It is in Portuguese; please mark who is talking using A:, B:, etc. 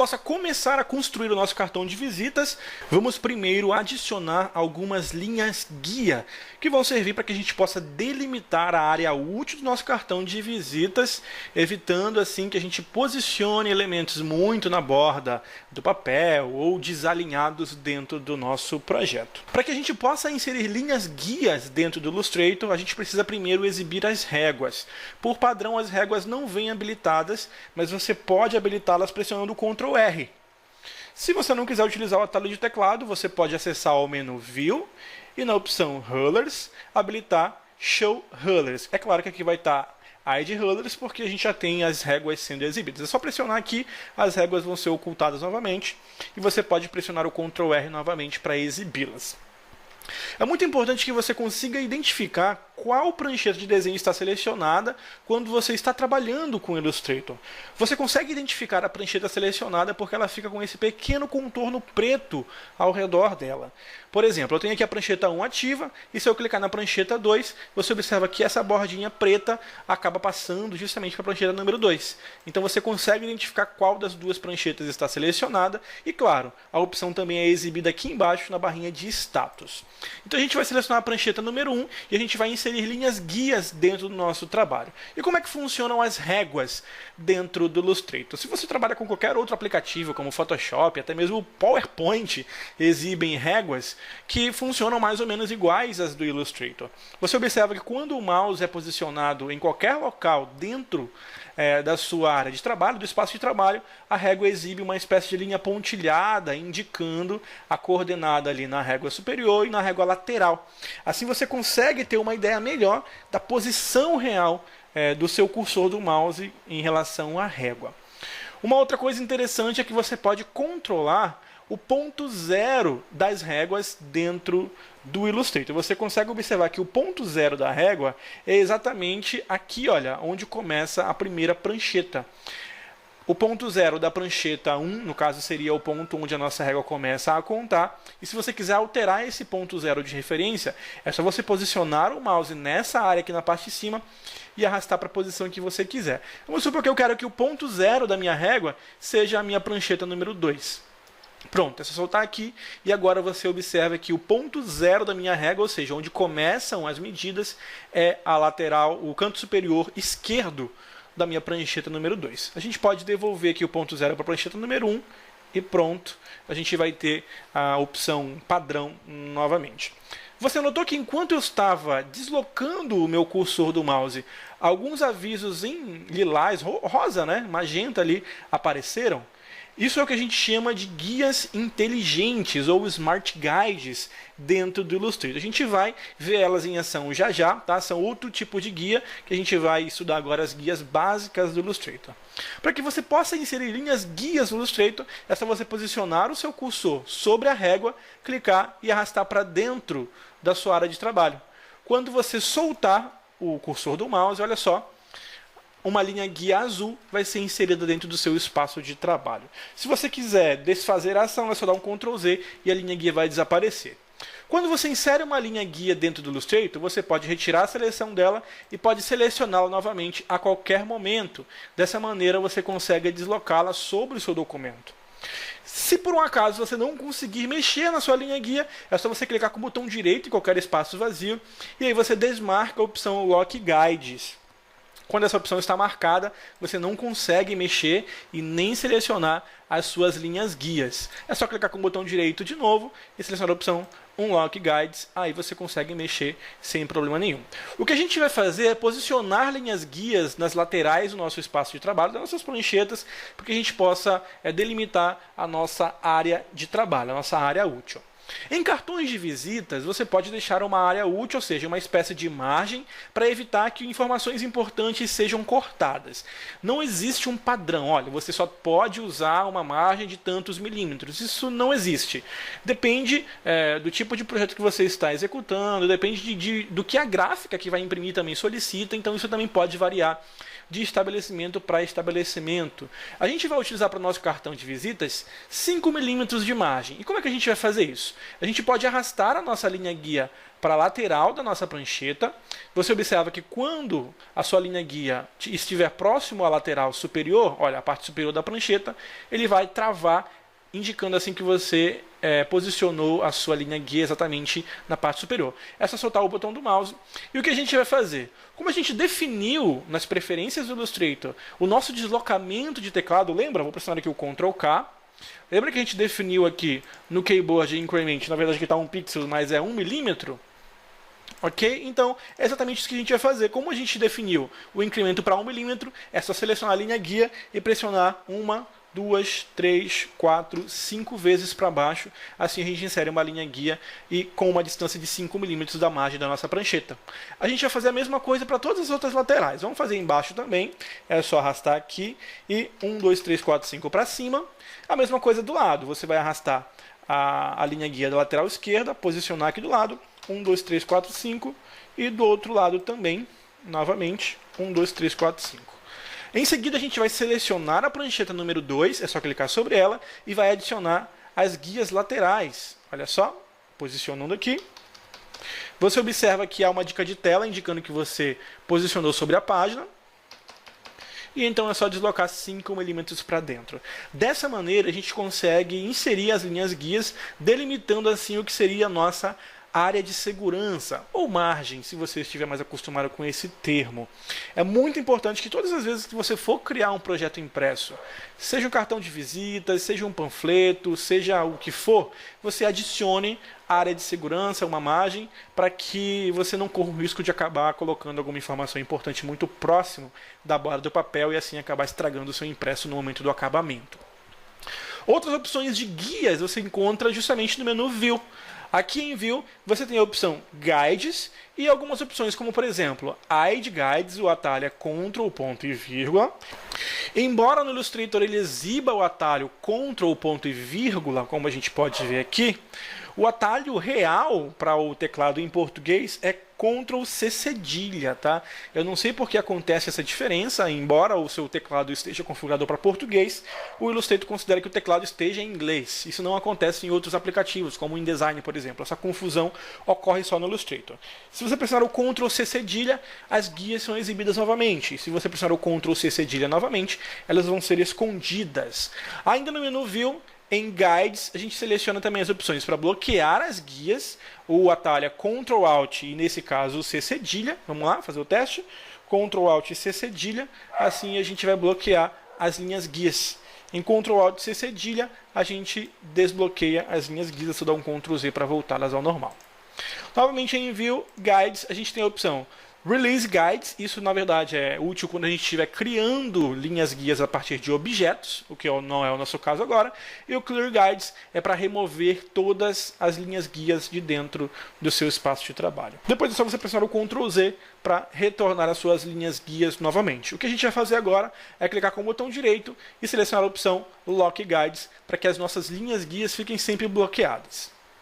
A: possa começar a construir o nosso cartão de visitas, vamos primeiro adicionar algumas linhas guia, que vão servir para que a gente possa delimitar a área útil do nosso cartão de visitas, evitando assim que a gente posicione elementos muito na borda do papel ou desalinhados dentro do nosso projeto. Para que a gente possa inserir linhas guias dentro do Illustrator, a gente precisa primeiro exibir as réguas. Por padrão, as réguas não vêm habilitadas, mas você pode habilitá-las pressionando o Ctrl R. Se você não quiser utilizar o atalho de teclado, você pode acessar o menu View e na opção Rulers, habilitar Show Rulers. É claro que aqui vai estar Hide Rulers, porque a gente já tem as réguas sendo exibidas. É só pressionar aqui, as réguas vão ser ocultadas novamente, e você pode pressionar o Ctrl R novamente para exibi-las. É muito importante que você consiga identificar qual prancheta de desenho está selecionada quando você está trabalhando com o Illustrator. Você consegue identificar a prancheta selecionada porque ela fica com esse pequeno contorno preto ao redor dela. Por exemplo, eu tenho aqui a prancheta 1 ativa, e se eu clicar na prancheta 2, você observa que essa bordinha preta acaba passando justamente para a prancheta número 2. Então você consegue identificar qual das duas pranchetas está selecionada, e claro, a opção também é exibida aqui embaixo na barrinha de status. Então a gente vai selecionar a prancheta número 1 e a gente vai inserir linhas guias dentro do nosso trabalho. E como é que funcionam as réguas dentro do Illustrator? Se você trabalha com qualquer outro aplicativo, como o Photoshop, até mesmo o PowerPoint exibem réguas que funcionam mais ou menos iguais às do Illustrator. Você observa que quando o mouse é posicionado em qualquer local dentro da sua área de trabalho, do espaço de trabalho, a régua exibe uma espécie de linha pontilhada, indicando a coordenada ali na régua superior e na régua lateral. Assim você consegue ter uma ideia melhor da posição real do seu cursor do mouse em relação à régua. Uma outra coisa interessante é que você pode controlar o ponto zero das réguas dentro do Illustrator. Você consegue observar que o ponto zero da régua é exatamente aqui, olha, onde começa a primeira prancheta. O ponto zero da prancheta 1, no caso, seria o ponto onde a nossa régua começa a contar. E se você quiser alterar esse ponto zero de referência, é só você posicionar o mouse nessa área aqui na parte de cima e arrastar para a posição que você quiser. Vamos supor que eu quero que o ponto zero da minha régua seja a minha prancheta número 2. Pronto, é só soltar aqui e agora você observa que o ponto zero da minha régua, ou seja, onde começam as medidas, é a lateral, o canto superior esquerdo da minha prancheta número 2. A gente pode devolver aqui o ponto zero para a prancheta número 1 e pronto, a gente vai ter a opção padrão novamente. Você notou que enquanto eu estava deslocando o meu cursor do mouse, alguns avisos em lilás, rosa, né, magenta ali, apareceram? Isso é o que a gente chama de guias inteligentes ou Smart Guides dentro do Illustrator. A gente vai ver elas em ação já já, tá? São outro tipo de guia que a gente vai estudar agora, as guias básicas do Illustrator. Para que você possa inserir linhas guias no Illustrator, é só você posicionar o seu cursor sobre a régua, clicar e arrastar para dentro da sua área de trabalho. Quando você soltar o cursor do mouse, olha só, uma linha guia azul vai ser inserida dentro do seu espaço de trabalho. Se você quiser desfazer a ação, é só dar um Ctrl Z e a linha guia vai desaparecer. Quando você insere uma linha guia dentro do Illustrator, você pode retirar a seleção dela e pode selecioná-la novamente a qualquer momento. Dessa maneira você consegue deslocá-la sobre o seu documento. Se por um acaso você não conseguir mexer na sua linha guia, é só você clicar com o botão direito em qualquer espaço vazio e aí você desmarca a opção Lock Guides. Quando essa opção está marcada, você não consegue mexer e nem selecionar as suas linhas guias. É só clicar com o botão direito de novo e selecionar a opção Unlock Guides, aí você consegue mexer sem problema nenhum. O que a gente vai fazer é posicionar linhas guias nas laterais do nosso espaço de trabalho, das nossas pranchetas, para que a gente possa delimitar a nossa área de trabalho, a nossa área útil. Em cartões de visitas, você pode deixar uma área útil, ou seja, uma espécie de margem, para evitar que informações importantes sejam cortadas. Não existe um padrão, olha, você só pode usar uma margem de tantos milímetros. Isso não existe. Depende do tipo de projeto que você está executando, depende do que a gráfica que vai imprimir também solicita, então isso também pode variar de estabelecimento para estabelecimento. A gente vai utilizar para o nosso cartão de visitas 5 milímetros de margem. E como é que a gente vai fazer isso? A gente pode arrastar a nossa linha guia para a lateral da nossa prancheta. Você observa que quando a sua linha guia estiver próximo à lateral superior, olha, a parte superior da prancheta, ele vai travar, indicando assim que você posicionou a sua linha guia exatamente na parte superior. É só soltar o botão do mouse. E o que a gente vai fazer? Como a gente definiu nas preferências do Illustrator o nosso deslocamento de teclado, lembra? Vou pressionar aqui o Ctrl K. Lembra que a gente definiu aqui no Keyboard Increment, na verdade aqui está 1 pixel, mas é 1 milímetro? Ok? Então, é exatamente isso que a gente vai fazer. Como a gente definiu o incremento para 1 milímetro, é só selecionar a linha guia e pressionar 1, 2, 3, 4, 5 vezes para baixo. Assim a gente insere uma linha guia e com uma distância de 5 milímetros da margem da nossa prancheta. A gente vai fazer a mesma coisa para todas as outras laterais. Vamos fazer embaixo também. É só arrastar aqui e 1, 2, 3, 4, 5 para cima. A mesma coisa do lado. Você vai arrastar a linha guia da lateral esquerda, posicionar aqui do lado. 1, 2, 3, 4, 5. E do outro lado também, novamente, 1, 2, 3, 4, 5. Em seguida, a gente vai selecionar a prancheta número 2, é só clicar sobre ela, e vai adicionar as guias laterais. Olha só, posicionando aqui. Você observa que há uma dica de tela indicando que você posicionou sobre a página. E então é só deslocar 5 milímetros para dentro. Dessa maneira, a gente consegue inserir as linhas guias, delimitando assim o que seria a nossa área de segurança, ou margem, se você estiver mais acostumado com esse termo. É muito importante que todas as vezes que você for criar um projeto impresso, seja um cartão de visitas, seja um panfleto, seja o que for, você adicione a área de segurança, uma margem, para que você não corra o risco de acabar colocando alguma informação importante muito próximo da borda do papel e assim acabar estragando o seu impresso no momento do acabamento. Outras opções de guias você encontra justamente no menu View. Aqui em View, você tem a opção Guides e algumas opções como, por exemplo, Hide Guides, o atalho é Ctrl, ponto e vírgula. Embora no Illustrator ele exiba o atalho Ctrl, ponto e vírgula, como a gente pode ver aqui, o atalho real para o teclado em português é Ctrl C cedilha, tá? Eu não sei por que acontece essa diferença, embora o seu teclado esteja configurado para português, o Illustrator considera que o teclado esteja em inglês. Isso não acontece em outros aplicativos, como o InDesign, por exemplo. Essa confusão ocorre só no Illustrator. Se você pressionar o Ctrl C cedilha, as guias são exibidas novamente. Se você pressionar o Ctrl C cedilha novamente, elas vão ser escondidas. Ainda no menu View, em Guides, a gente seleciona também as opções para bloquear as guias, o atalho é Ctrl Alt e nesse caso C cedilha. Vamos lá, fazer o teste. Ctrl Alt e C cedilha, assim a gente vai bloquear as linhas guias. Em Ctrl Alt e C cedilha, a gente desbloqueia as linhas guias, só dá um Ctrl Z para voltá-las ao normal. Novamente em View, Guides, a gente tem a opção Release Guides, isso na verdade é útil quando a gente estiver criando linhas guias a partir de objetos, o que não é o nosso caso agora, e o Clear Guides é para remover todas as linhas guias de dentro do seu espaço de trabalho. Depois é só você pressionar o Ctrl Z para retornar as suas linhas guias novamente. O que a gente vai fazer agora é clicar com o botão direito e selecionar a opção Lock Guides para que as nossas linhas guias fiquem sempre bloqueadas.